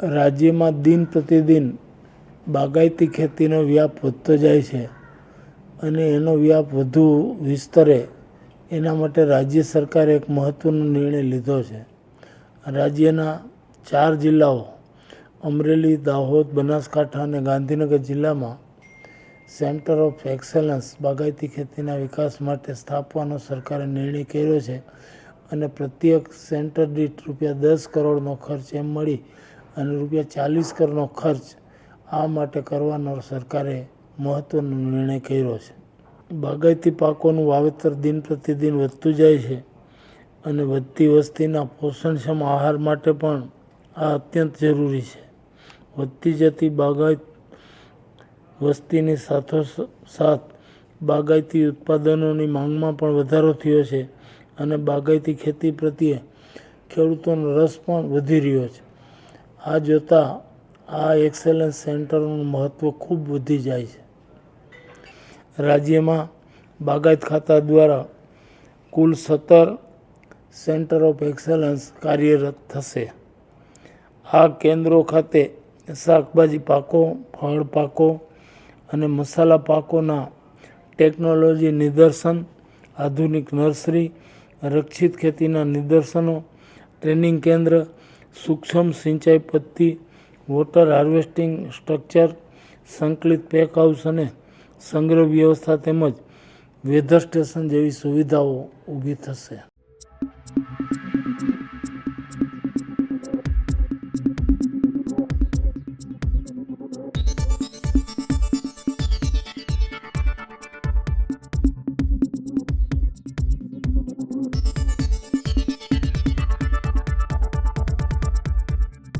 રાજ્યમાં દિન પ્રતિદિન બાગાયતી ખેતીનો વ્યાપ વધતો જાય છે અને એનો વ્યાપ વધુ વિસ્તરે એના માટે રાજ્ય સરકારે એક મહત્ત્વનો નિર્ણય લીધો છે. રાજ્યના 4 જિલ્લાઓ અમરેલી, દાહોદ, બનાસકાંઠા અને ગાંધીનગર જિલ્લામાં સેન્ટર ઓફ એક્સેલન્સ બાગાયતી ખેતીના વિકાસ માટે સ્થાપવાનો સરકારે નિર્ણય કર્યો છે અને પ્રત્યેક સેન્ટર દીઠ ₹10 કરોડનો ખર્ચ એમ મળી અને ₹40 કરોડનો ખર્ચ આ માટે કરવાનો સરકારે મહત્ત્વનો નિર્ણય કર્યો છે. બાગાયતી પાકોનું વાવેતર દિન પ્રતિદિન વધતું જાય છે અને વધતી વસ્તીના પોષણક્ષમ આહાર માટે પણ આ અત્યંત જરૂરી છે. વધતી જતી બાગાયત વસ્તીની સાથોસાથ બાગાયતી ઉત્પાદનોની માંગમાં પણ વધારો થયો છે અને બાગાયતી ખેતી પ્રત્યે ખેડૂતોનો રસ પણ વધી રહ્યો છે. આ જોતાં આ એક્સેલન્સ સેન્ટરોનું મહત્ત્વ ખૂબ વધી જાય છે. રાજ્યમાં બાગાયત ખાતા દ્વારા કુલ 17 સેન્ટર ઓફ એક્સેલન્સ કાર્યરત થશે. આ કેન્દ્રો ખાતે શાકભાજી પાકો, ફળ પાકો અને મસાલા પાકોના ટેકનોલોજી નિદર્શન, આધુનિક નર્સરી, રક્ષિત ખેતીના નિદર્શનો, ટ્રેનિંગ કેન્દ્ર, સૂક્ષ્મ સિંચાઈ પદ્ધતિ, વોટર હાર્વેસ્ટિંગ સ્ટ્રક્ચર, સંકલિત પેક હાઉસ અને સંગ્રહ વ્યવસ્થા તેમજ વેધર સ્ટેશન જેવી સુવિધાઓ ઊભી થશે.